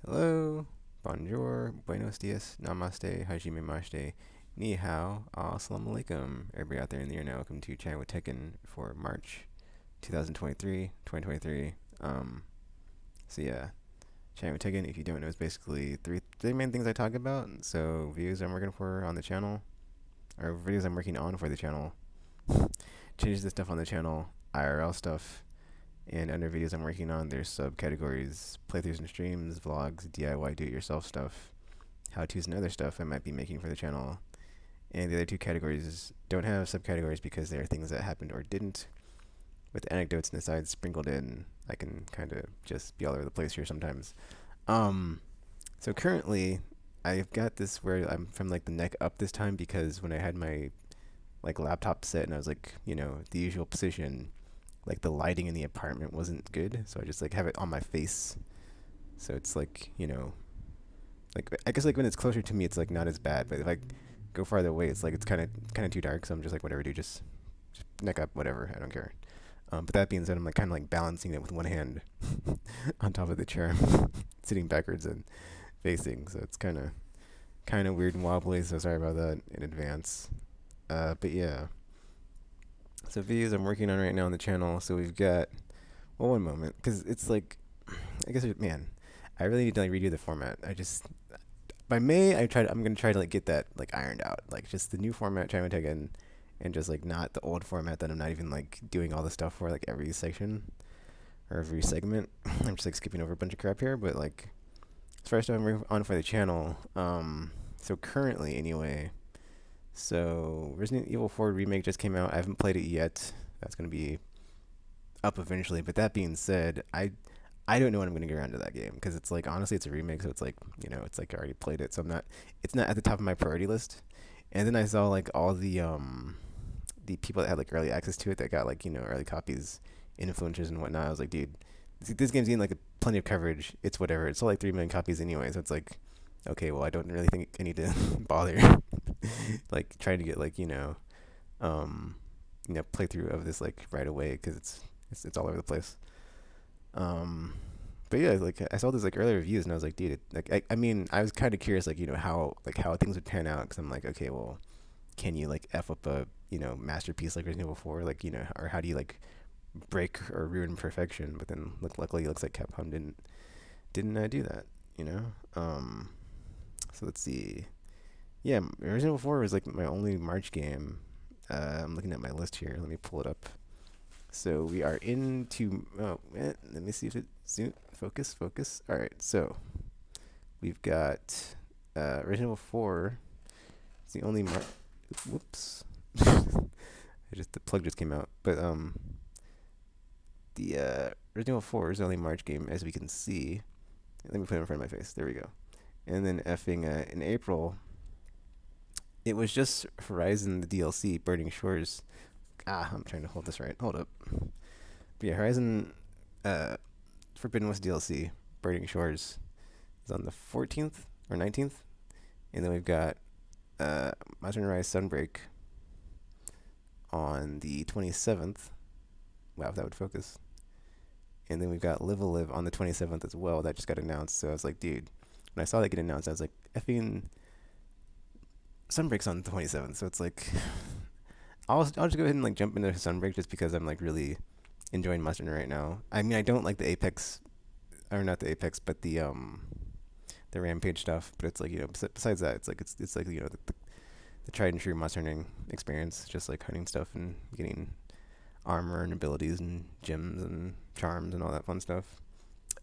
Hello, bonjour, buenos dias, namaste, hajime mashite, ni hao, assalamu alaikum. Everybody out there in the air now, welcome to Chat with Tekken for March 2023. So yeah, Chat with Tekken, if you don't know, is basically three main things I talk about. So videos I'm working for on the channel, or videos I'm working on for the channel, changes the stuff on the channel, IRL stuff, and under videos I'm working on, there's subcategories: playthroughs and streams, vlogs, DIY do-it-yourself stuff, how-tos and other stuff I might be making for the channel. And the other two categories don't have subcategories because they are things that happened or didn't, with anecdotes and asides sprinkled in. I can kind of just be all over the place here sometimes. Um, so currently, I've got this where I'm from like the neck up this time because when I had my like laptop set and I was like, the usual position, like the lighting in the apartment wasn't good, so I just like have it on my face. So it's like, like I guess like when it's closer to me, it's like not as bad. But if I go farther away, it's like it's kind of too dark. So I'm just like whatever, dude, just neck up, whatever. I don't care. But that being said, I'm like kind of like balancing it with one hand on top of the chair, sitting backwards and facing. So it's kind of weird and wobbly. So sorry about that in advance. But yeah. So videos I'm working on right now on the channel. So we've got one moment, because it's like I guess man, I really need to like redo the format. I just by May I'm gonna try to like get that like ironed out, like just the new format, try to take in, and just like not the old format that I'm not even like doing all the stuff for like every section or every segment. I'm just like skipping over a bunch of crap here, but like as far as stuff I'm on for the channel, so currently anyway, so Resident Evil 4 remake just came out. I haven't played it yet. That's gonna be up eventually. But that being said, I don't know when I'm gonna get around to that game because it's like honestly it's a remake, so it's like it's like I already played it, so it's not at the top of my priority list. And then I saw like all the people that had like early access to it that got like early copies, influencers and whatnot. I was like, dude, this game's getting like plenty of coverage. It's whatever. It's sold like 3 million copies anyway, so it's like okay, well I don't really think I need to bother like trying to get like um playthrough of this like right away because it's all over the place. Um, but yeah, like I saw this like early reviews and I was like, dude, I mean, I was kind of curious, like how things would pan out because I'm like, okay, well, can you like f up a masterpiece like Resident Evil 4, like or how do you like break or ruin perfection? But then luckily, it looks like Capcom didn't do that, you know. So let's see. Yeah, Resident Evil 4 was like my only March game. I'm looking at my list here. Let me pull it up. So we are into. Oh, let me see if it zoom. Focus. All right. So we've got Resident Evil 4. It's the only whoops. The plug just came out. But the Resident Evil 4 is the only March game, as we can see. Let me put it in front of my face. There we go. And then effing in April, it was just Horizon the DLC, Burning Shores. I'm trying to hold this right. Hold up. But yeah, Horizon Forbidden West DLC, Burning Shores, is on the 14th or 19th. And then we've got Modern Rise Sunbreak on the 27th. Wow, if that would focus. And then we've got Live a Live on the 27th as well. That just got announced. So I was like, dude, when I saw that get announced, I was like, effing Sunbreak's on the 27th. So it's like, I'll just go ahead and like jump into Sunbreak just because I'm like really enjoying Mustard right now. I mean, I don't like the Apex, or not the Apex, but the Rampage stuff. But it's like besides that, it's like the tried and true Mustard hunting experience, just like hunting stuff and getting armor and abilities and gems and charms and all that fun stuff.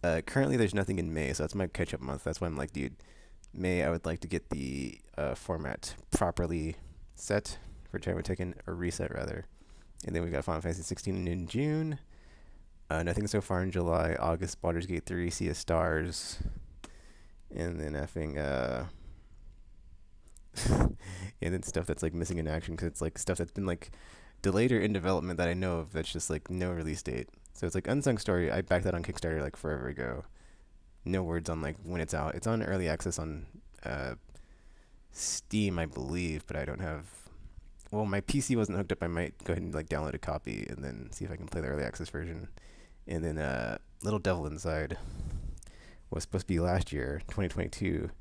Currently, there's nothing in May, so that's my catch-up month. That's why I'm like, dude, May I would like to get the format properly set for China Taken, or reset rather. And then we got Final Fantasy 16 in June. Nothing so far in July. August, Baldur's Gate 3, Sea of Stars. And then effing and then stuff that's like missing in action because it's like stuff that's been like delayed or in development that I know of that's just like no release date. So it's like Unsung Story. I backed that on Kickstarter like forever ago. No words on like when it's out. It's on early access on Steam, I believe, but I don't have. Well, my PC wasn't hooked up. I might go ahead and like download a copy and then see if I can play the early access version. And then Little Devil Inside, was supposed to be last year, 2022.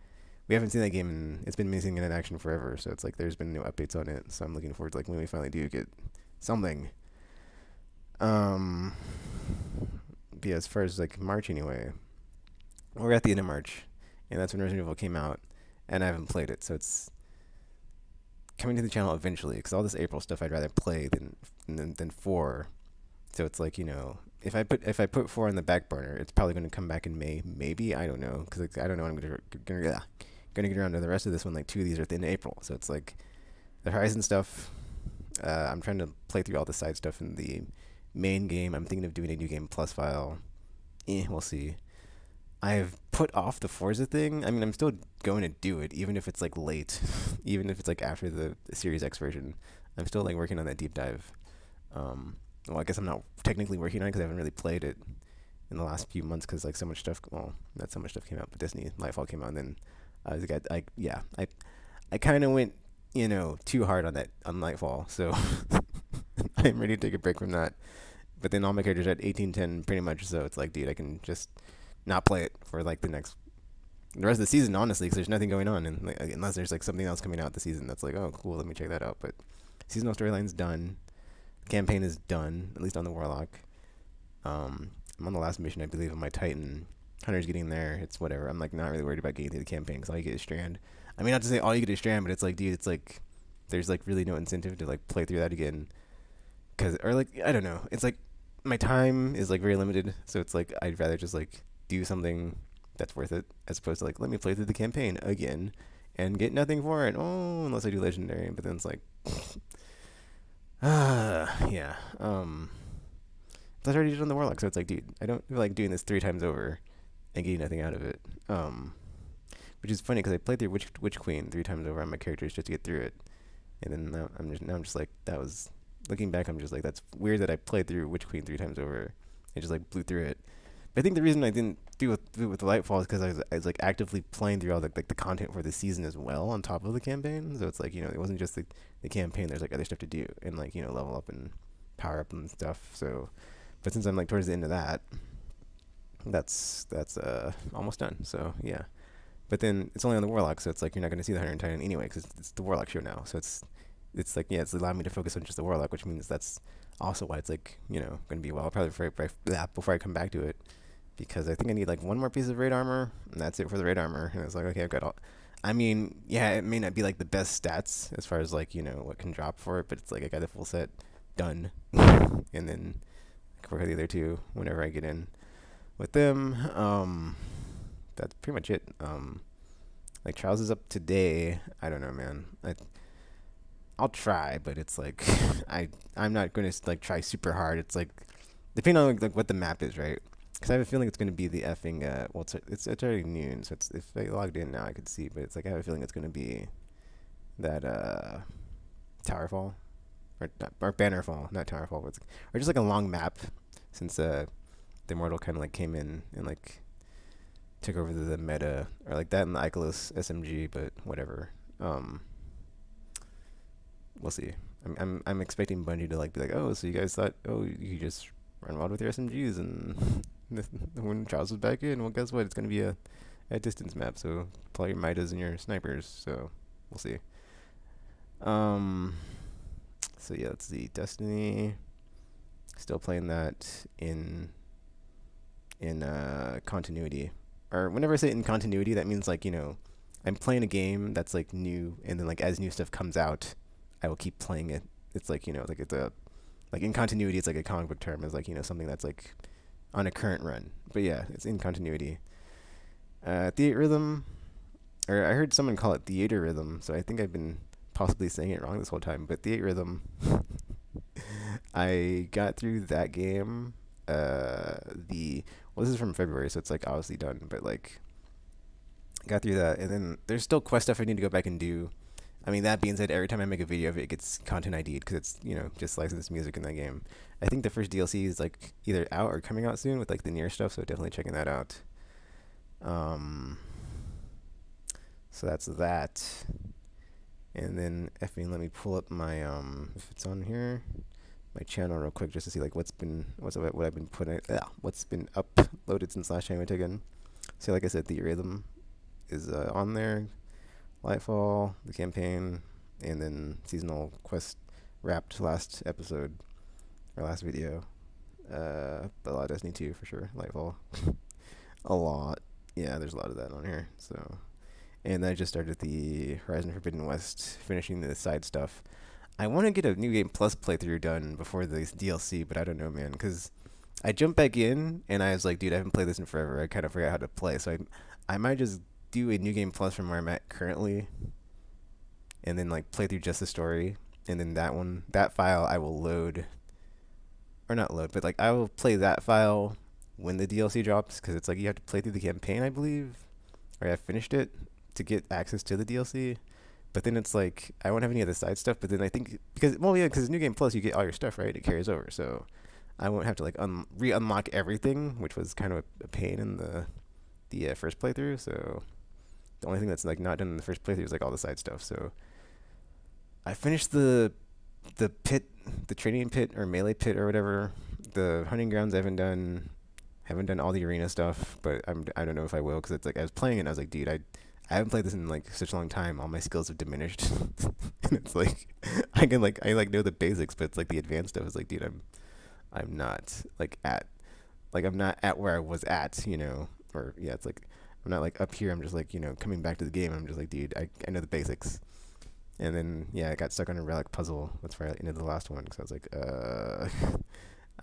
We haven't seen that game, and it's been missing in action forever. So it's like there's been no updates on it. So I'm looking forward to like when we finally do get something. Um, but yeah, as far as like March anyway, we're at the end of March, and that's when Resident Evil came out, and I haven't played it, so it's coming to the channel eventually. Because all this April stuff I'd rather play than four. So it's like if I put four on the back burner, it's probably going to come back in May, maybe. I don't know, because like, I don't know when I'm gonna get around to the rest of this one. Like two of these are at the end of April, so it's like the Horizon stuff. I'm trying to play through all the side stuff in the main game. I'm thinking of doing a new game plus file. We'll see. I've put off the Forza thing. I mean, I'm still going to do it, even if it's like late, even if it's like after the Series X version. I'm still like working on that deep dive. Well, I guess I'm not technically working on it because I haven't really played it in the last few months because like so much stuff. Well, not so much stuff came out, but Destiny Nightfall came out, and then I was like, I kind of went, too hard on that on Nightfall, so I'm ready to take a break from that. But then all my characters are at 1810 pretty much, so it's like, dude, I can just not play it for like the rest of the season, honestly, because there's nothing going on, and like, unless there's like something else coming out this season that's like, oh, cool, let me check that out. But seasonal storyline's done, campaign is done, at least on the Warlock. I'm on the last mission, I believe, on my Titan. Hunter's getting there. It's whatever. I'm like not really worried about getting through the campaign because all you get is Strand. I mean, not to say all you get is Strand, but it's like, dude, it's like there's like really no incentive to like play through that again. Cause or like I don't know. It's like my time is like very limited, so it's like I'd rather just like do something that's worth it as opposed to like let me play through the campaign again and get nothing for it. Oh, unless I do legendary, but then it's like, yeah. Plus I already did on the Warlock, so it's like, dude, I don't feel like doing this three times over and getting nothing out of it. Which is funny because I played through Witch Queen three times over on my characters just to get through it, and then now I'm just like that was looking back, I'm just like that's weird that I played through Witch Queen three times over and just like blew through it. But I think the reason I didn't do it with the Lightfall is because I was like actively playing through all the content for the season as well on top of the campaign. So it's like it wasn't just the campaign. There's like other stuff to do and like level up and power up and stuff. So, but since I'm like towards the end of that, that's almost done. So yeah. But then it's only on the Warlock, so it's like you're not going to see the Hunter and Titan anyway because it's the Warlock show now. So it's like it's allowing me to focus on just the Warlock, which means that's also why it's like going to be a while probably before I come back to it, because I think I need like one more piece of raid armor and that's it for the raid armor. And it's like, okay, I've got all. I mean, yeah, it may not be like the best stats as far as like what can drop for it, but it's like I got the full set done, and then I can work on the other two whenever I get in with them. That's pretty much it. Like Trials is up today. I don't know, man. I'll try, but it's like I'm not going to like try super hard. It's like depending on like what the map is, right? Because I have a feeling it's going to be the effing well, it's already noon, so it's if I logged in now I could see, but it's like I have a feeling it's going to be that Towerfall or Bannerfall, not Towerfall, but or just like a long map, since the Immortal kind of like came in and like took over the meta, or like that in the Icolos SMG, but whatever. We'll see. I'm expecting Bungie to like be like, oh, so you guys thought, oh, you just run wild with your SMGs, and when Charles was back in, well, guess what? It's gonna be a distance map, so pull your Midas and your snipers. So we'll see. So yeah, let's see. Destiny. Still playing that in continuity. Or whenever I say in continuity, that means like I'm playing a game that's like new, and then like as new stuff comes out, I will keep playing it. It's like like it's a like in continuity. It's like a comic book term. Is like something that's like on a current run. But yeah, it's in continuity. Theater rhythm, or I heard someone call it theater rhythm, so I think I've been possibly saying it wrong this whole time. But theater rhythm, I got through that game. This is from February, so it's like obviously done, but like got through that, and then there's still quest stuff I need to go back and do. I mean, that being said, every time I make a video of it, it gets content ID'd because it's just licensed music in that game. I think the first DLC is like either out or coming out soon with like the near stuff, so definitely checking that out. So that's that. And then let me pull up my if it's on here, my channel real quick just to see like what I've been putting, what's been uploaded since last time I took in. So like I said, the rhythm is on there. Lightfall, the campaign, and then seasonal quest wrapped last episode or last video. But a lot of Destiny 2 for sure. Lightfall, a lot. Yeah, there's a lot of that on here. So, and then I just started the Horizon Forbidden West, finishing the side stuff. I want to get a new game plus playthrough done before the DLC, but I don't know, man, because I jumped back in and I was like, dude, I haven't played this in forever. I kind of forgot how to play, so I might just do a new game plus from where I'm at currently, and then like play through just the story, and then that file I will load, or not load, but like I will play that file when the DLC drops, because it's like you have to play through the campaign, I believe, or I finished it to get access to the DLC. But then it's like I won't have any of the side stuff. But then I think because well yeah, because New Game Plus you get all your stuff right. It carries over, so I won't have to like re-unlock everything, which was kind of a pain in the first playthrough. So the only thing that's like not done in the first playthrough is like all the side stuff. So I finished the pit, the training pit or melee pit or whatever. The hunting grounds I haven't done all the arena stuff, but I don't know if I will, because it's like I was playing it and I was like, dude, I haven't played this in like such a long time. All my skills have diminished, and it's like I like know the basics, but it's like the advanced stuff is like, dude, I'm not I'm not at where I was at, or yeah, it's like I'm not like up here. I'm just like coming back to the game. I'm just like, dude, I know the basics. And then yeah, I got stuck on a relic puzzle. That's where I ended the last one, because I was like,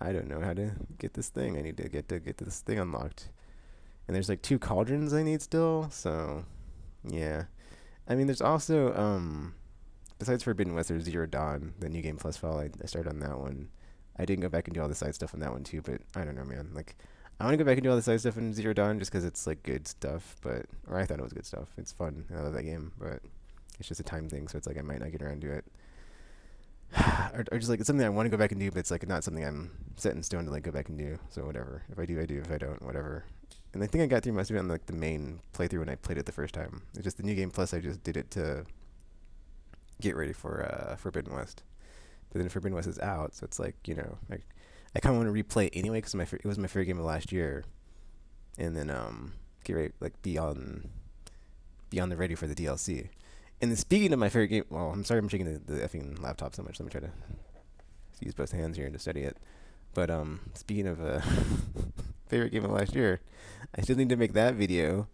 I don't know how to get this thing. I need to get this thing unlocked. And there's like two cauldrons I need still. So yeah, I mean, there's also besides Forbidden West, there's Zero Dawn, the new game plus file. I started on that one. I didn't go back and do all the side stuff on that one too, but I don't know, man. Like, I want to go back and do all the side stuff in Zero Dawn just because it's like good stuff. But or I thought it was good stuff. It's fun. I love that game, but it's just a time thing. So it's like I might not get around to it. or just like it's something I want to go back and do, but it's like not something I'm set in stone to like go back and do. So whatever. If I do, I do. If I don't, whatever. And I think I got through most of it on like the main playthrough when I played it the first time. It's just the new game plus I just did it to get ready for Forbidden West. But then Forbidden West is out, so it's like I kind of want to replay it anyway because it was my favorite game of last year, and then get ready like be on the ready for the DLC. And then speaking of my favorite game, well, I'm sorry I'm shaking the effing laptop so much. Let me try to use both hands here to study it. But speaking of favorite game of last year, I still need to make that video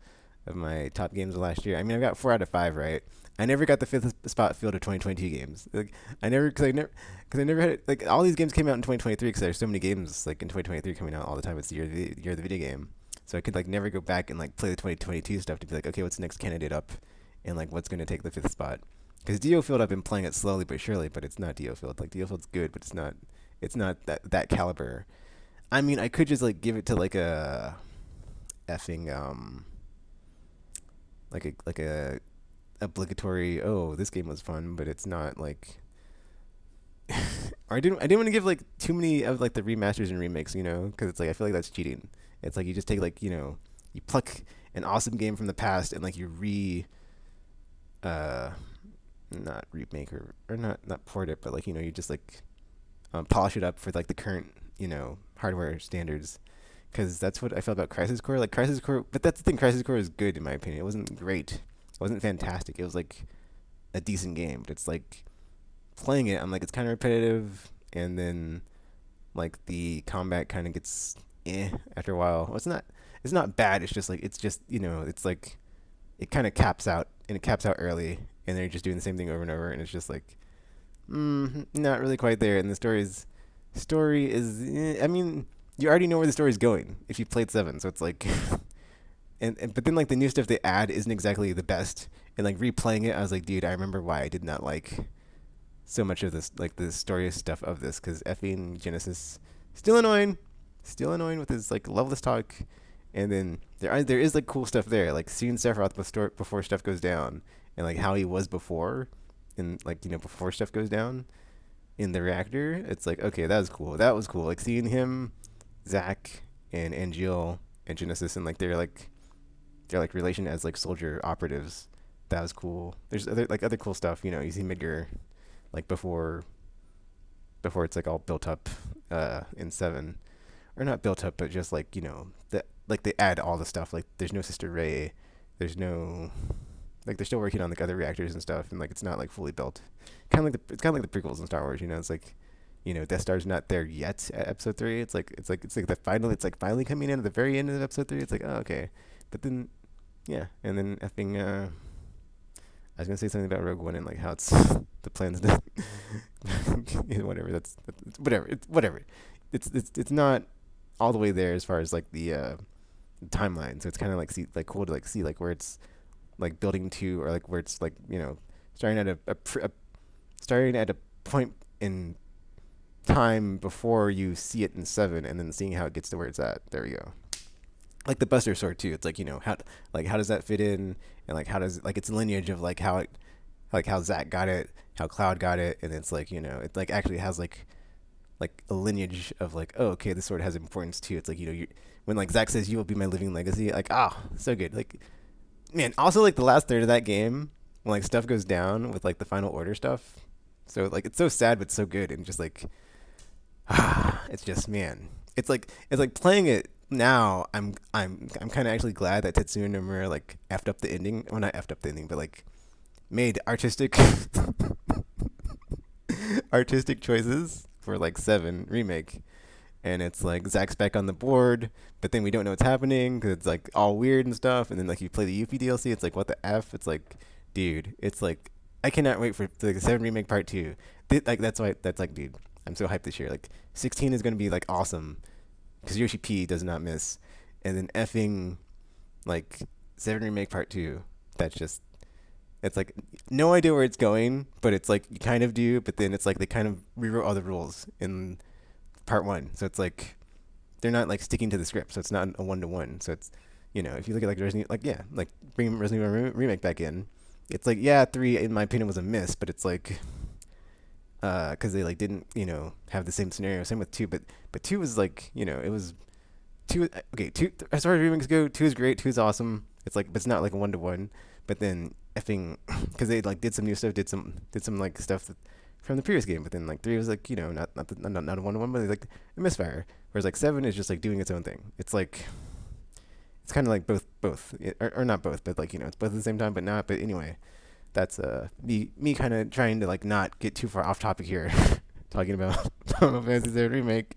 of my top games of last year. I mean, I've got 4 out of 5, right? I never got the fifth spot field of 2022 games. Like I never had it, like all these games came out in 2023 because there's so many games like in 2023 coming out all the time. It's the year of the video game, so I could like never go back and like play the 2022 stuff to be like, okay, what's the next candidate up, and like what's gonna take the fifth spot? Because Dio Field I've been playing it slowly but surely, but it's not Dio Field. Like Dio Field's good, but it's not that caliber. I mean, I could just like give it to like a effing like a obligatory. Oh, this game was fun, but it's not like. Or I didn't want to give like too many of like the remasters and remakes, because it's like I feel like that's cheating. It's like you just take like you pluck an awesome game from the past and like you uh not remake or not port it, but like you just like polish it up for like the current hardware standards, because that's what I felt about Crisis Core. Like Crisis Core, but that's the thing. Crisis Core is good in my opinion. It wasn't great. It wasn't fantastic. It was like a decent game. But it's like playing it, I'm like it's kind of repetitive, and then like the combat kind of gets after a while. Well, it's not. It's not bad. It's just like it's like it kind of caps out, and it caps out early, and they're just doing the same thing over and over, and it's just like not really quite there. And the story is I mean, you already know where the story's going if you played 7, so it's like and but then like the new stuff they add isn't exactly the best, and like replaying it I was like, dude, I remember why I did not like so much of this, like the story stuff of this, because effing Genesis still annoying with his like loveless talk. And then there is like cool stuff there, like seeing Sephiroth before stuff goes down, and like how he was before, and like before stuff goes down in the reactor. It's like, okay, that was cool. That was cool. Like seeing him, Zack, and Angeal and Genesis, and like their like relation as like soldier operatives. That was cool. There's other cool stuff. You see Midgar like before it's like all built up in 7, or not built up, but just like the like they add all the stuff. Like there's no Sister Ray, there's no like they're still working on like other reactors and stuff, and like it's not like fully built. It's kind of like the prequels in Star Wars. You know, it's like Death Star's not there yet at Episode 3. It's like the final. It's like finally coming in at the very end of Episode 3. It's like, oh, okay, but then yeah, and then effing I was gonna say something about Rogue One and like how it's the plans to whatever. That's whatever. It's whatever. It's not all the way there as far as like the timeline. So it's kind of like cool to like see like where it's like building to, or like where it's like starting at starting at a point in time before you see it in 7, and then seeing how it gets to where it's at. There we go. Like the Buster Sword too. It's like how does that fit in, and like how does like its lineage of like how it like how Zach got it, how Cloud got it, and it's like it like actually has like a lineage of like, oh, okay, this sword has importance too. It's like you when like Zach says you will be my living legacy, like, so good. Like, man, also like the last third of that game when like stuff goes down with like the final order stuff. So like it's so sad but so good, and just like it's just, man, it's like playing it now. I'm kind of actually glad that Tetsuya Nomura like effed up the ending. Well, not effed up the ending, but like made artistic choices for like 7 remake. And it's like Zach's back on the board, but then we don't know what's happening because it's like all weird and stuff. And then like you play the Yuffie DLC, it's like, what the f? It's like, dude, it's like I cannot wait for the 7 remake part 2. Like that's like, dude, I'm so hyped this year. Like 16 is gonna be like awesome because Yoshi P does not miss, and then effing like 7 remake part 2. That's just, it's like no idea where it's going, but it's like you kind of do. But then it's like they kind of rewrote all the rules in part 1, so it's like they're not like sticking to the script, so it's not a 1-to-1. So it's if you look at like Resident, like, yeah, like bring Resident Evil remake back in, it's like, yeah, 3 in my opinion was a miss, but it's like because they like didn't have the same scenario. Same with 2, but 2 was like it was 2. Okay, 2 as far as remakes go, 2 is great. 2 is awesome. It's like, but it's not like a 1-to-1. But then effing because they like did some new stuff, did some like stuff from the previous game. But then like 3 was like not a 1-to-1, but like a misfire. Whereas like 7 is just like doing its own thing. It's like it's kind of like both or not both, but like it's both at the same time, but not. But anyway, that's me kind of trying to like not get too far off topic here, talking about Final Fantasy VII remake,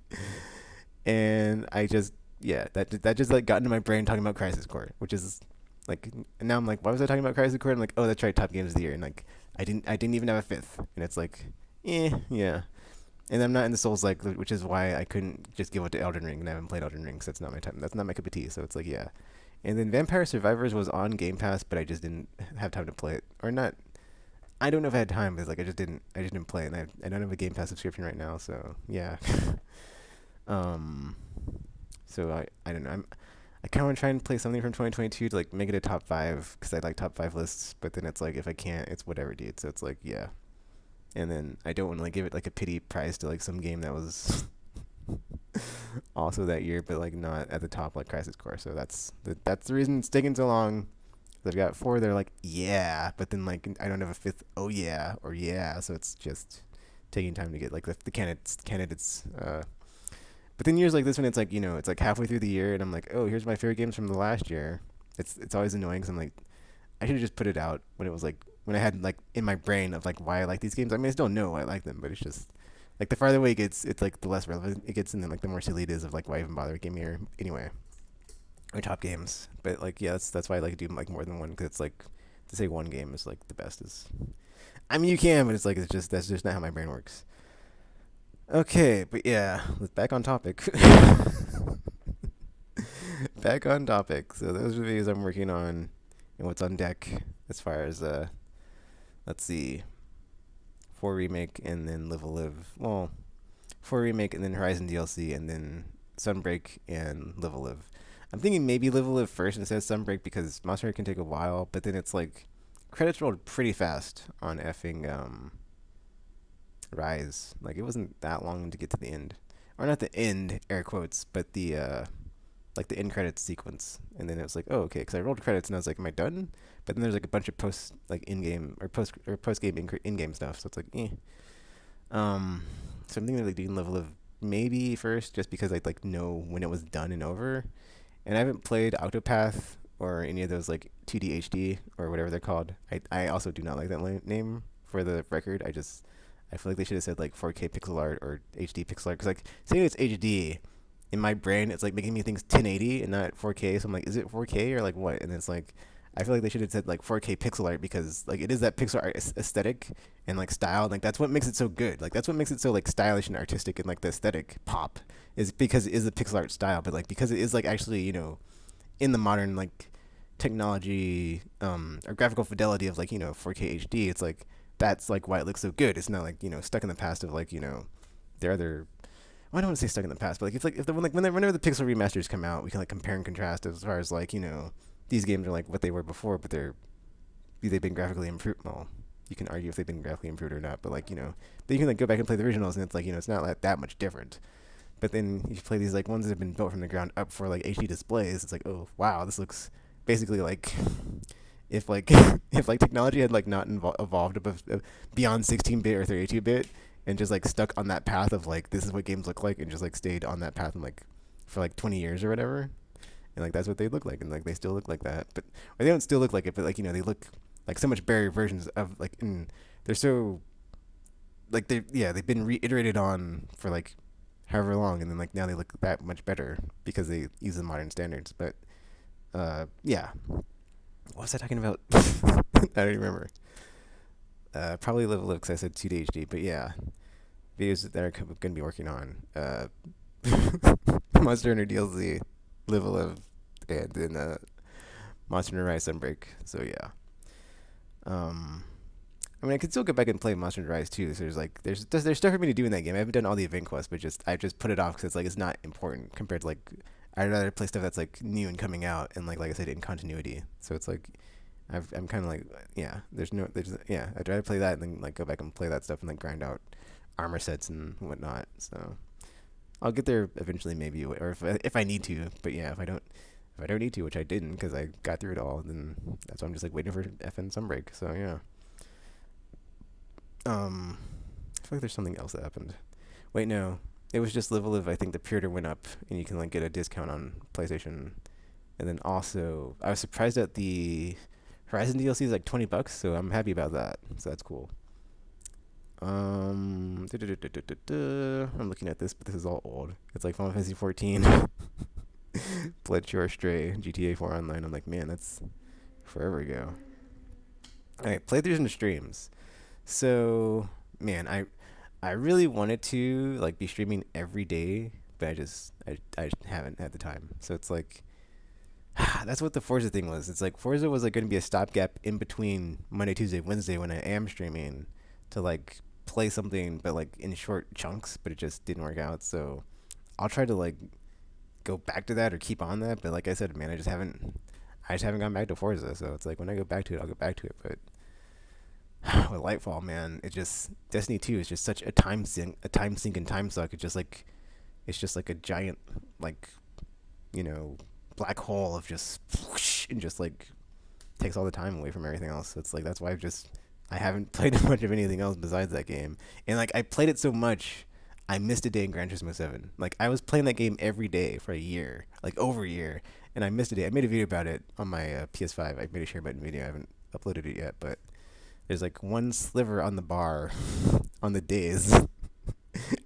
and I just, yeah, that just like got into my brain talking about Crisis Core, which is like, and now I'm like, why was I talking about Crisis Core? I'm like, oh, that's right, top games of the year, and like I didn't even have a 5th, and it's like, yeah. And I'm not in the Souls like, which is why I couldn't just give it to Elden Ring, and I haven't played Elden Ring, so that's not my time. That's not my cup of tea. So it's like, yeah. And then Vampire Survivors was on Game Pass, but I just didn't have time to play it, or not. I don't know if I had time, but it's like I just didn't play it, and I don't have a Game Pass subscription right now, so yeah. um, so I don't know. I kind of want to try and play something from 2022 to like make it a top 5 because I like top 5 lists, but then it's like if I can't, it's whatever, dude. So it's like, yeah. And then I don't want to like give it like a pity prize to like some game that was also that year, but like not at the top like Crisis Core. So that's the reason it's taking so long. I've got 4. They're like, yeah, but then like I don't have a 5th. Oh yeah, or yeah. So it's just taking time to get like the candidates. But then years like this one, it's like it's like halfway through the year, and I'm like, oh, here's my favorite games from the last year. It's always annoying because I'm like, I should have just put it out when it was like when I had like in my brain of like why I like these games. I mean, I still know why I like them, but it's just like the farther away it gets, it's like the less relevant it gets, and then like the more silly it is of like why even bother game here anyway, or top games. But like, yeah, that's why I like to do like more than one, because it's like to say one game is like the best is. I mean, you can, but it's like that's just not how my brain works. Okay, but yeah, let's back on topic. Back on topic. So those are the videos I'm working on and what's on deck as far as let's see, 4 remake and then Live a Live. Well, 4 remake and then Horizon DLC and then Sunbreak and Live a Live. I'm thinking maybe Live a Live first instead of Sunbreak because Monster Hunter can take a while, but then it's like credits rolled pretty fast on effing Rise. Like it wasn't that long to get to the end, or not the end, air quotes, but the like the end credits sequence. And then it was like, oh, okay, because I rolled credits and I was like, am I done? But then there's like a bunch of post like in game or post game in game stuff. So it's like, So I'm thinking of like doing Level of maybe first, just because I like know when it was done and over, And I haven't played Octopath or any of those like 2D HD or whatever they're called. I also do not like that name for the record. I feel like they should have said like 4K pixel art or HD pixel art because like saying it's HD in my brain it's like making me think it's 1080 and not 4K. So I'm like, is it 4K or like what? And it's like I feel like they should have said like 4K pixel art because like it is that pixel art aesthetic and like style. Like that's what makes it so good. Like that's what makes it so like stylish and artistic and like the aesthetic pop is because it is a pixel art style. But like because it is like actually in the modern like technology or graphical fidelity of like 4K HD, it's like that's like why it looks so good. It's not like stuck in the past of like their other. Well, I don't want to say stuck in the past, but like it's like if the, when, like whenever the pixel remasters come out, we can like compare and contrast as far as like these games are like what they were before, but they've been graphically improved. Well, you can argue if they've been graphically improved or not, but like but you can like go back and play the originals, and it's like it's not like that much different. But then you play these like ones that have been built from the ground up for like HD displays. It's like, oh wow, this looks basically like if like if like technology had like not evolved above, beyond 16-bit or 32-bit and just like stuck on that path of like this is what games look like and just like stayed on that path and like for like 20 years or whatever, and like that's what they look like, and like they still look like that, but or they don't still look like it, but like they look like so much better versions of like, and they're so like they've been reiterated on for like however long, and then like now they look that much better because they use the modern standards. But yeah, what was I talking about? I don't even remember. Probably level of because I said 2D HD, but yeah, videos that are going to be working on Monster Hunter DLC, level of, and then Monster Hunter Rise Sunbreak. So yeah, um, I mean I could still go back and play Monster Hunter Rise too. So there's stuff for me to do in that game. I haven't done all the event quests, but I just put it off because it's like it's not important compared to like I'd rather play stuff that's like new and coming out and like I said in continuity. So it's like I'm kind of like yeah. I'd rather play that and then like go back and play that stuff and like grind out armor sets and whatnot. So I'll get there eventually maybe, or if I need to. But yeah, if I don't need to, which I didn't because I got through it all, then that's why I'm just like waiting for FN Sunbreak. So yeah. I feel like there's something else that happened. Wait, no. It was just level of I think the pre-order went up and you can like get a discount on PlayStation. And then also I was surprised that the Horizon DLC is like $20, so I'm happy about that. So that's cool. I'm looking at this, but this is all old. It's like Final Fantasy 14, Bloodshore Stray, GTA 4 Online. I'm like, man, that's forever ago. Alright, playthroughs and streams. So, man, I really wanted to like be streaming every day, but I just haven't had the time. So it's like that's what the Forza thing was. It's like Forza was like going to be a stopgap in between Monday, Tuesday, Wednesday when I am streaming to like play something, but like in short chunks. But it just didn't work out. So I'll try to like go back to that or keep on that. But like I said, man, I just haven't gone back to Forza. So it's like when I go back to it, I'll go back to it. But with Lightfall, man, it just Destiny 2 is just such a time sink and time suck. It's just like a giant like you know black hole of just whoosh, and just like takes all the time away from everything else. So it's like that's why I haven't played much of anything else besides that game. And like I played it so much, I missed a day in Gran Turismo 7. Like I was playing that game every day for a year, like over a year, and I missed a day. I made a video about it on my PS5. I made a share button video. I haven't uploaded it yet, but there's like one sliver on the bar on the days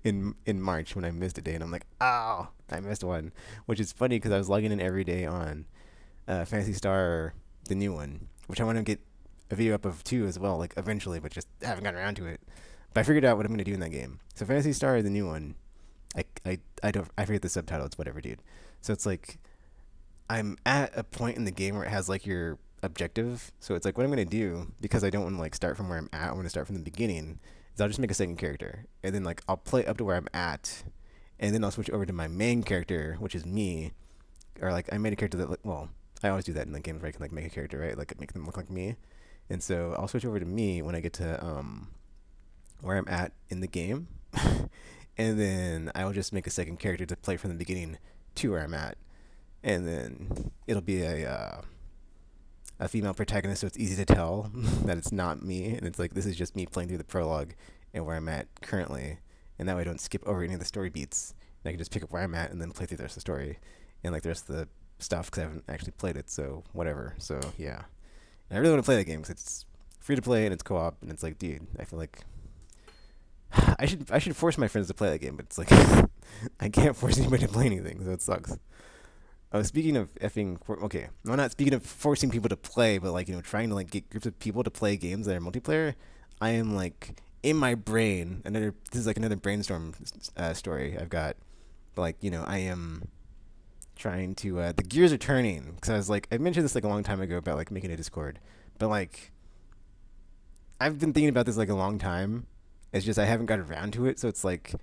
in March when I missed a day, and I'm like, oh, I missed one, which is funny because I was logging in every day on Fantasy Star, the new one, which I want to get a video up of too as well, like eventually, but just haven't gotten around to it. But I figured out what I'm gonna do in that game. So Fantasy Star, the new one, I forget the subtitle. It's whatever, dude. So it's like I'm at a point in the game where it has like your objective. So it's like what I'm gonna do because I don't want to like start from where I'm at. I want to start from the beginning. Is I'll just make a second character and then like I'll play up to where I'm at, and then I'll switch over to my main character, which is me, or like I made a character that like well I always do that in the games where I can like make a character right like make them look like me, and so I'll switch over to me when I get to where I'm at in the game, and then I will just make a second character to play from the beginning to where I'm at, and then it'll be a female protagonist, so it's easy to tell that it's not me, and it's like this is just me playing through the prologue and where I'm at currently, and that way I don't skip over any of the story beats. And I can just pick up where I'm at and then play through the rest of the story, and like the rest of the stuff because I haven't actually played it. So whatever. So yeah, and I really want to play that game because it's free to play and it's co-op and it's like, dude, I feel like I should force my friends to play that game, but it's like I can't force anybody to play anything, so it sucks. Oh, speaking of okay, no, not speaking of forcing people to play, but like trying to like get groups of people to play games that are multiplayer. I am like in my brain. This is like another brainstorm story I've got. But like I am trying to. The gears are turning because I mentioned this like a long time ago about like making a Discord, but like I've been thinking about this like a long time. It's just I haven't got around to it, so it's like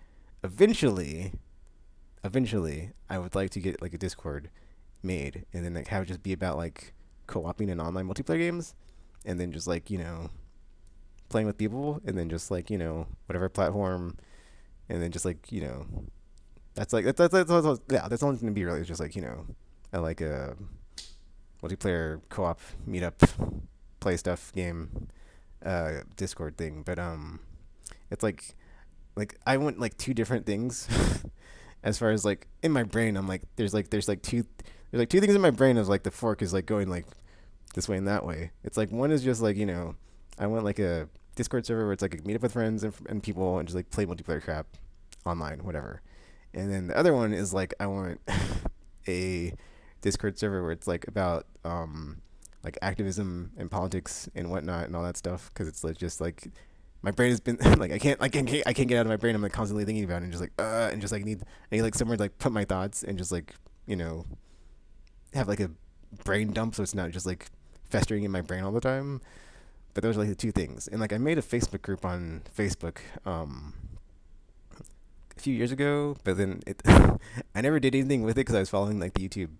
eventually I would like to get like a Discord made and then like have it just be about like co-oping and online multiplayer games and then just like playing with people and then just like whatever platform and then just like that's like that's yeah, that's all it's gonna be really. It's just like like a multiplayer co-op meetup play stuff game Discord thing. But it's like I want like two different things as far as like in my brain. I'm like there's like two things in my brain as like the fork is like going like this way and that way. It's like one is just like I want like a Discord server where it's like a meet up with friends and people and just like play multiplayer crap online, whatever. And then the other one is like I want a Discord server where it's like about like activism and politics and whatnot and all that stuff because it's like just like my brain has been like I can't get out of my brain. I'm like constantly thinking about it and just like and just like I need like somewhere to like put my thoughts and just like have like a brain dump so it's not just like festering in my brain all the time. But those are like the two things. And like I made a Facebook group on Facebook a few years ago, but then I never did anything with it because I was following like the YouTube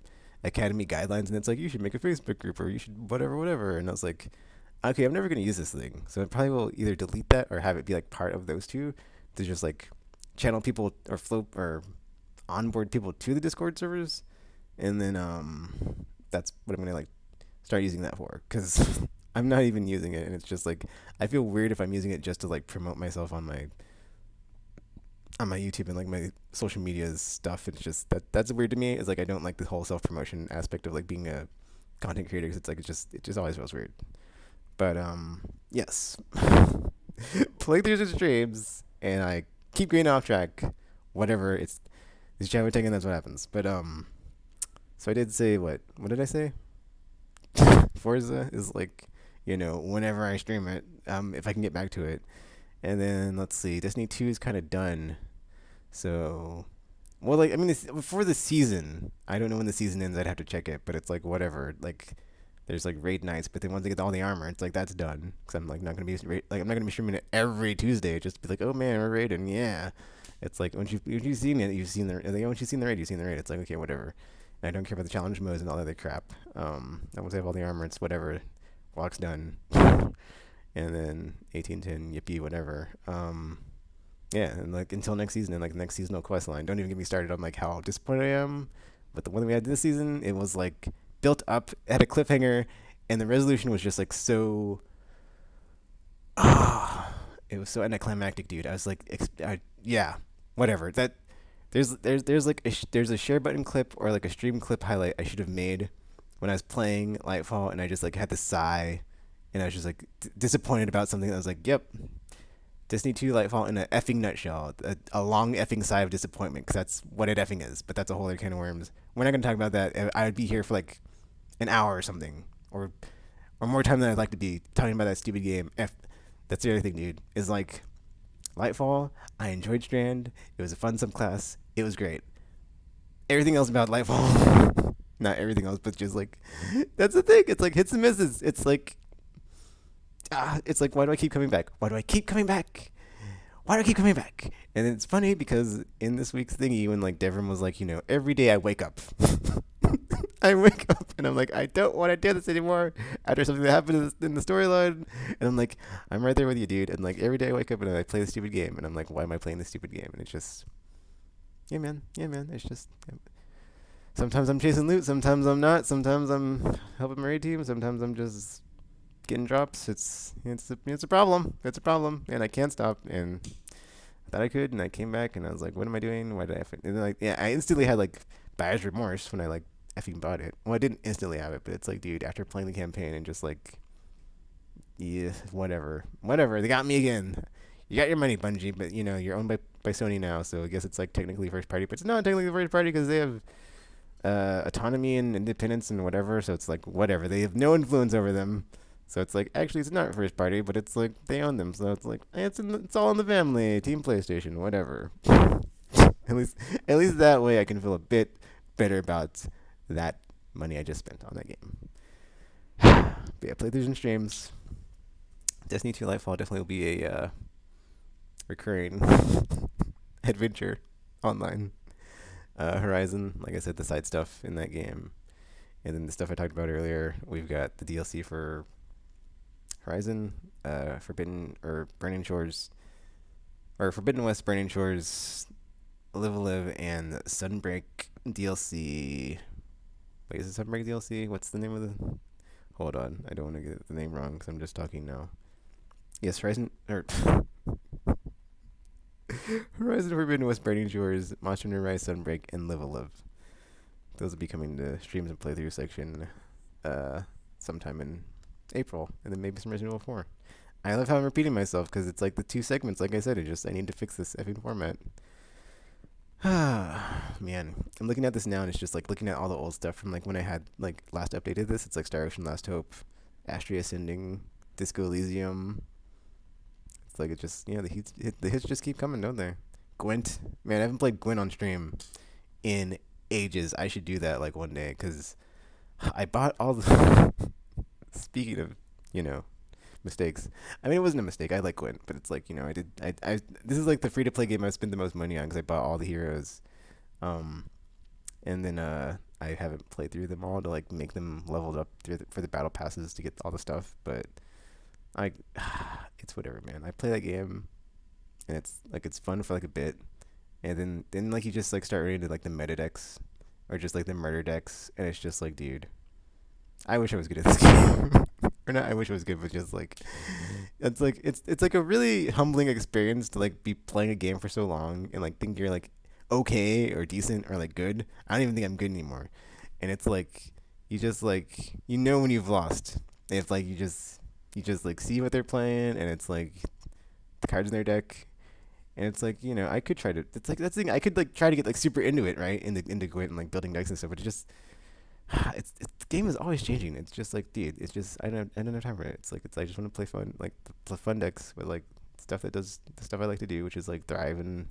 Academy guidelines and it's like you should make a Facebook group or you should whatever. And I was like, okay, I'm never gonna use this thing, so I probably will either delete that or have it be like part of those two to just like channel people or float or onboard people to the Discord servers, and then that's what I'm gonna like start using that for because I'm not even using it and it's just like I feel weird if I'm using it just to like promote myself on my YouTube and like my social media stuff. It's just that's weird to me. It's like I don't like the whole self promotion aspect of like being a content creator because it's like it just always feels weird. But yes, playthroughs and streams, and I keep getting off track. Whatever, it's Java taking. That's what happens. But so I did say what did I say? Forza is like whenever I stream it, if I can get back to it, and then let's see, Destiny 2 is kind of done. So, well, like I mean, before the season, I don't know when the season ends. I'd have to check it, but it's like whatever. Like there's like raid nights, but then once I get all the armor, it's like that's done. Cause I'm like not gonna be like I'm not gonna be streaming it every Tuesday. Just be like, oh man, we're raiding, yeah. It's like once you've seen it, you've seen the once you've seen the raid, you've seen the raid. It's like okay, whatever. And I don't care about the challenge modes and all that other crap. And once I have all the armor, it's whatever. Walk's done. And then 1810, yippee, whatever. Yeah, and like until next season and like the next seasonal quest line. Don't even get me started on like how disappointed I am. But the one that we had this season, it was like built up at a cliffhanger, and the resolution was just like so. Ah, it was so anticlimactic, dude. I was like, yeah, whatever. That there's like there's a share button clip or like a stream clip highlight I should have made when I was playing Lightfall, and I just like had to sigh, and I was just like disappointed about something. I was like, yep, Destiny 2 Lightfall in a effing nutshell. A long effing sigh of disappointment because that's what it effing is. But that's a whole other can of worms. We're not gonna talk about that. I'd be here for like an hour or something, or more time than I'd like to be talking about that stupid game. That's the other thing, dude. Is like Lightfall. I enjoyed Strand. It was a fun subclass. It was great. Everything else about Lightfall, not everything else, but just like that's the thing. It's like hits and misses. It's like why do I keep coming back? Why do I keep coming back? Why do I keep coming back? And it's funny because in this week's thingy, when like Devin was like, every day I wake up. I wake up and I'm like, I don't want to do this anymore after something that happened in the storyline. And I'm like, I'm right there with you, dude. And like every day I wake up and I play the stupid game. And I'm like, why am I playing this stupid game? And it's just, yeah, man. It's just, sometimes I'm chasing loot. Sometimes I'm not. Sometimes I'm helping my raid team. Sometimes I'm just getting drops. It's a problem. It's a problem. And I can't stop. And I thought I could. And I came back and I was like, what am I doing? Why did I? And then like, yeah, I instantly had like buyer's remorse when I like effing bought it. Well, I didn't instantly have it, but it's like, dude, after playing the campaign and just like, yeah, whatever. They got me again. You got your money, Bungie, but you know you're owned by Sony now, so I guess it's like technically first party, but it's not technically first party because they have autonomy and independence and whatever. So it's like whatever. They have no influence over them. So it's like actually it's not first party, but it's like they own them. So it's like it's all in the family. Team PlayStation, whatever. at least at least that way I can feel a bit better about that money I just spent on that game. But yeah, playthroughs and streams. Destiny 2 Lightfall definitely will be a recurring adventure online. Horizon, like I said, the side stuff in that game, and then the stuff I talked about earlier. We've got the DLC for Horizon, Forbidden or Burning Shores, or Forbidden West, Burning Shores, Live a Live, and Sunbreak DLC. Wait, is it Sunbreak DLC? What's the name of the? Hold on, I don't want to get the name wrong because I'm just talking now. Yes, Horizon or Horizon Forbidden West, Burning Shores, Monster Hunter Rise, Sunbreak, and Live a Live. Those will be coming to streams and playthrough section sometime in April, and then maybe some Resident Evil 4. I love how I'm repeating myself because it's like the two segments. Like I said, I need to fix this effing format. Man, I'm looking at this now, and it's just like looking at all the old stuff from like when I had like last updated this. It's like Star Ocean, Last Hope, Astria Ascending, Disco Elysium. It's like it just the hits just keep coming, don't they? Gwent, man, I haven't played Gwent on stream in ages. I should do that like one day because I bought all the. Speaking of, you know, mistakes. I mean, it wasn't a mistake. I like Gwent, but it's like I did. This is like the free to play game I spent the most money on because I bought all the heroes, and then I haven't played through them all to like make them leveled up for the battle passes to get all the stuff. But I, it's whatever, man. I play that game, and it's fun for like a bit, and then like you just like start running to like the meta decks, or just like the murder decks, and it's just like, dude, I wish I was good at this game. Or not I wish I was good, but just like it's like a really humbling experience to like be playing a game for so long and like think you're like okay or decent or like good. I don't even think I'm good anymore. And it's like you just like when you've lost. If like you just like see what they're playing and it's like the cards in their deck and it's like, I could try to it's like that's the thing, I could like try to get like super into it, right? Into Gwent and like building decks and stuff, but it just the game is always changing. It's just like, dude, it's just I don't have time for it. It's like I just want to play fun like the fun decks with like stuff that does the stuff I like to do, which is like thrive and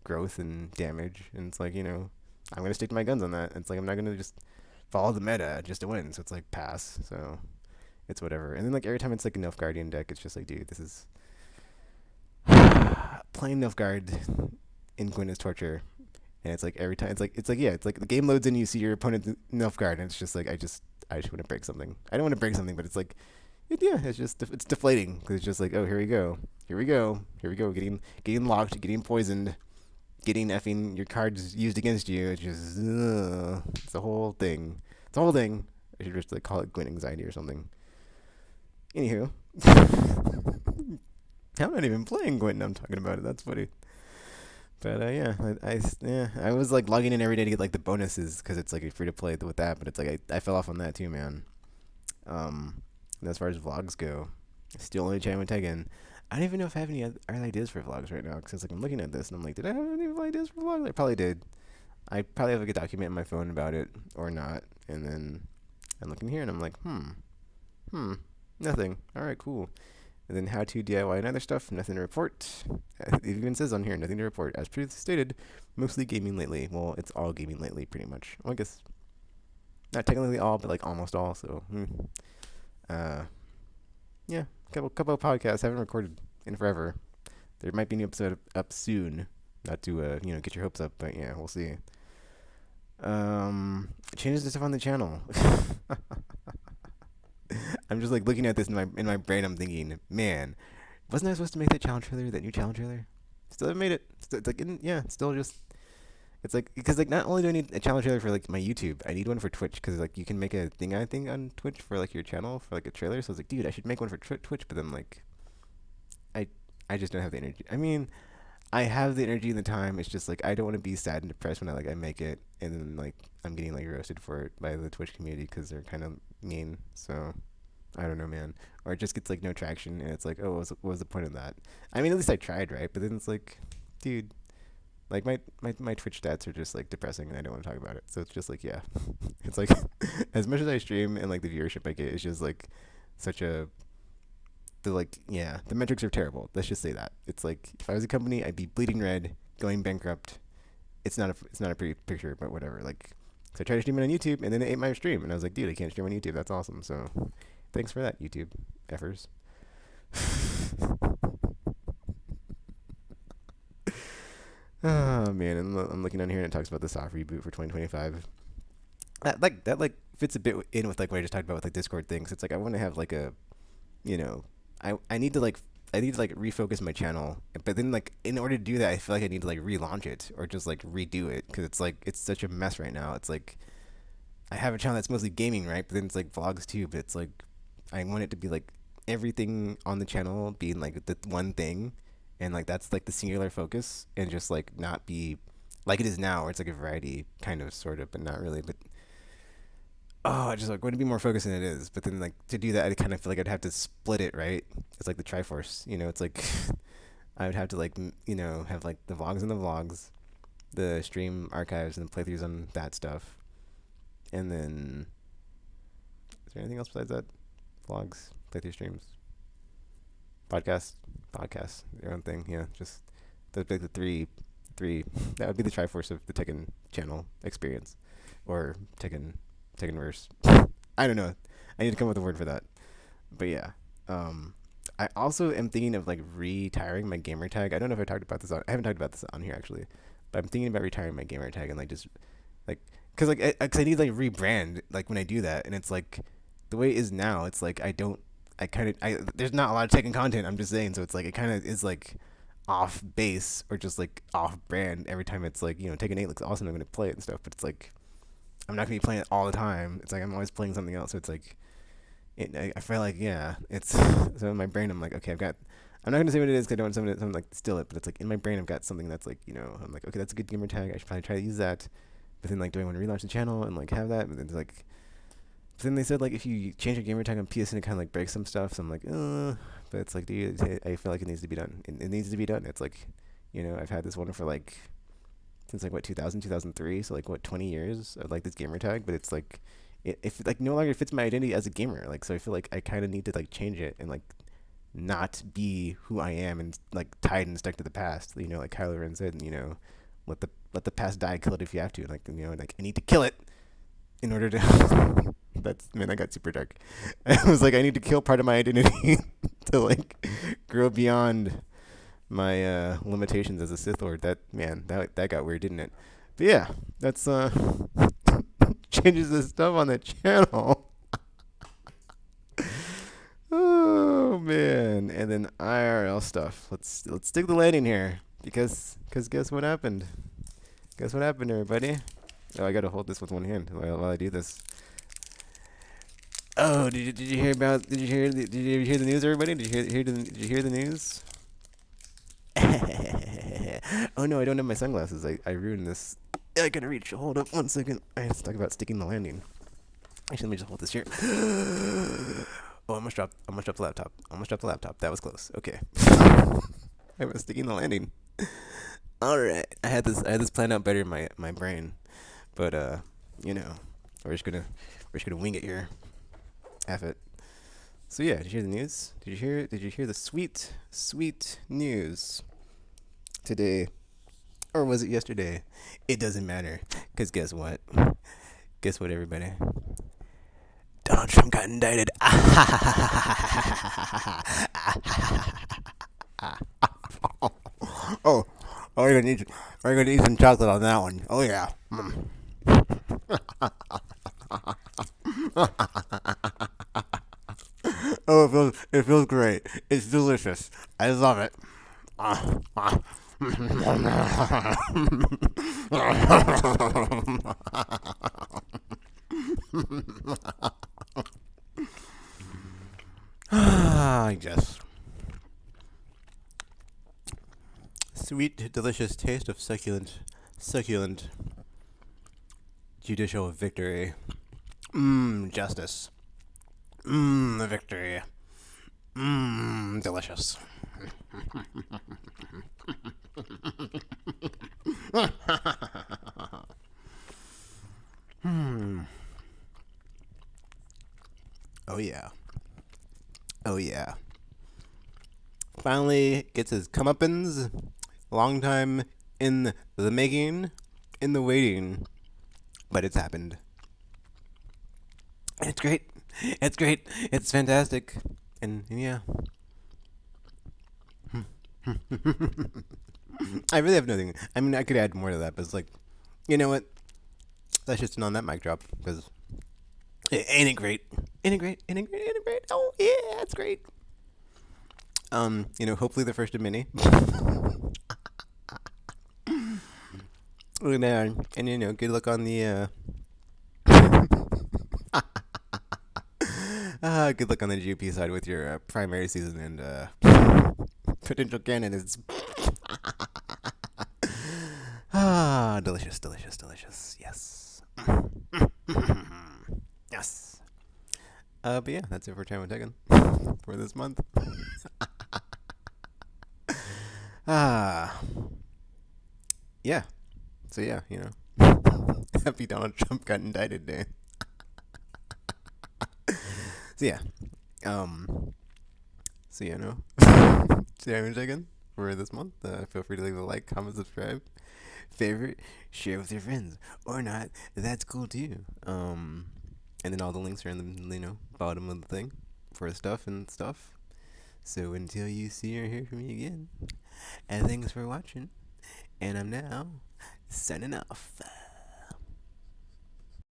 growth and damage. And it's like I'm gonna stick to my guns on that. It's like I'm not gonna just follow the meta just to win. So it's like pass. So it's whatever. And then like every time it's like a Nilfgaardian deck, it's just like, dude, this is playing Nilfgaard in Gwent is torture. And it's like every time it's like the game loads in, you see your opponent Nilfgaard, and it's just like I just want to break something. I don't want to break something, but it's like it's just it's deflating because it's just like, oh, here we go, getting locked, getting poisoned, getting effing your cards used against you. It's just it's a whole thing. I should just like call it Gwent anxiety or something. Anywho, I'm not even playing Gwent and I'm talking about it. That's funny. But I was like logging in every day to get like the bonuses because it's like free to play with that. But it's like I fell off on that too, man. And as far as vlogs go, still only chatting with Tegan. I don't even know if I have any other ideas for vlogs right now because like I'm looking at this and I'm like, did I have any ideas for vlogs? I probably did. I probably have like a document in my phone about it or not. And then I'm looking here and I'm like, nothing. All right, cool. And then how to DIY and other stuff, nothing to report. It even says on here, nothing to report. As previously stated, mostly gaming lately. Well, it's all gaming lately, pretty much. Well, I guess not technically all, but like almost all. So, yeah, couple of podcasts. Haven't recorded in forever. There might be a new episode up soon. Not to get your hopes up, but yeah, we'll see. Changes to stuff on the channel. I'm just like looking at this in my brain. I'm thinking, man, wasn't I supposed to make that challenge trailer? That new challenge trailer? Still haven't made it. It's like still just. It's like because like not only do I need a challenge trailer for like my YouTube, I need one for Twitch because like you can make a thing I think on Twitch for like your channel for like a trailer. So I was like, dude, I should make one for Twitch, but then like, I just don't have the energy. I mean, I have the energy and the time. It's just like I don't want to be sad and depressed when I make it, and then like I'm getting like roasted for it by the Twitch community because they're kind of mean. So I don't know, man. Or it just gets like no traction, and it's like, oh, what was the point of that? I mean, at least I tried, right? But then it's like, dude, like my Twitch stats are just like depressing, and I don't want to talk about it. So it's just like, yeah, it's like as much as I stream and like the viewership I get, it's just like such a the like yeah the metrics are terrible. Let's just say that it's like if I was a company, I'd be bleeding red, going bankrupt. It's not a pretty picture, but whatever. Like, so I tried to stream it on YouTube, and then it ate my stream, and I was like, dude, I can't stream on YouTube. That's awesome. So thanks for that, YouTube effers. Oh man, and I'm looking down here and it talks about the soft reboot for 2025. That fits a bit in with like what I just talked about with like Discord things. It's like I want to have like a, you know, I need to like refocus my channel, but then like in order to do that, I feel like I need to like relaunch it or just like redo it because it's like it's such a mess right now. It's like I have a channel that's mostly gaming, right? But then it's like vlogs too. But it's like I want it to be like everything on the channel being like the one thing, and like that's like the singular focus, and just like not be like it is now, where it's like a variety, kind of, sort of, but not really. But oh, I just like want to be more focused than it is. But then like to do that, I kind of feel like I'd have to split it, right? It's like the Triforce, It's like I would have to like have like the vlogs and the vlogs, the stream archives and the playthroughs on that stuff, and then is there anything else besides that? Vlogs, playthrough streams, podcasts, their own thing. Yeah, just those big the three. That would be the Triforce of the Tekken channel experience, or Tekkenverse. I don't know. I need to come up with a word for that. But yeah, I also am thinking of like retiring my gamer tag. I don't know if I talked about this on. I haven't talked about this on here actually, but I'm thinking about retiring my gamer tag and like just like because cause I need like rebrand like when I do that, and it's like the way it is now. It's like I don't. I kind of there's not a lot of Tekken content. I'm just saying, so it's like it kind of is like off base or just like off brand every time. It's like Tekken 8 looks awesome. I'm gonna play it and stuff, but it's like I'm not gonna be playing it all the time. It's like I'm always playing something else. So it's like I feel like yeah, it's so in my brain I'm like okay I've got. I'm not gonna say what it is because I don't want something like steal it, but it's like in my brain I've got something that's like I'm like okay that's a good gamer tag. I should probably try to use that. But then like do I want to relaunch the channel and like have that? But then it's like. But then they said like if you change your gamer tag on PSN it kind of like breaks some stuff. So I'm like but it's like dude I feel like it needs to be done. It needs to be done. It's like I've had this one for like since like what 2000 2003, so like what 20 years of like this gamer tag, but it's like if like no longer fits my identity as a gamer, like so I feel like I kind of need to like change it and like not be who I am and like tied and stuck to the past, like Kylo Ren said, let the past die, kill it if you have to, like like I need to kill it in order to that's man that got super dark. I was like I need to kill part of my identity to like grow beyond my limitations as a Sith Lord. That got weird, didn't it? But yeah, that's changes the stuff on the channel. Oh man, and then IRL stuff. Let's stick the landing here because guess what happened? Guess what happened, everybody? Oh, I gotta hold this with one hand while I do this. Oh, did you hear about? Did you hear the news, everybody? Did you hear the news? Oh no, I don't have my sunglasses. I ruined this. I gotta reach. Hold up 1 second. I have to talk about sticking the landing. Actually, let me just hold this here. Oh, I almost dropped the laptop. That was close. Okay. I was sticking the landing. All right. I had this planned out better in my brain, but we're just gonna wing it here. F it. So yeah, did you hear the news? Did you hear the sweet news today? Or was it yesterday? It doesn't matter. Because guess what? Guess what, everybody? Donald Trump got indicted. Oh, we're gonna eat some chocolate on that one. Oh yeah. Oh, it feels great. It's delicious. I love it. I guess. Sweet, delicious taste of succulent judicial victory. Justice. Victory. Delicious. Oh yeah. Oh yeah. Finally gets his comeuppance. Long time in the making, in the waiting, but it's happened. It's great. It's great. It's fantastic. And yeah. I really have nothing. I mean, I could add more to that, but it's like, you know what? That's just an on that mic drop because ain't it great? Ain't it great? Ain't it great? Ain't it great? Oh yeah, it's great. Hopefully the first of many. And good luck on the good luck on the GP side with your primary season and potential candidates. Delicious, delicious, delicious. Yes. Yes. But yeah, that's it for Time Taken for this month. Ah. Yeah. So yeah, happy Donald Trump got indicted day. So yeah. So yeah, no. Time Taken for this month. Feel free to leave a like, comment, subscribe, favorite, share with your friends, or not. That's cool too. And then all the links are in the bottom of the thing for stuff and stuff. So until you see or hear from me again, and thanks for watching. And I'm now signing off.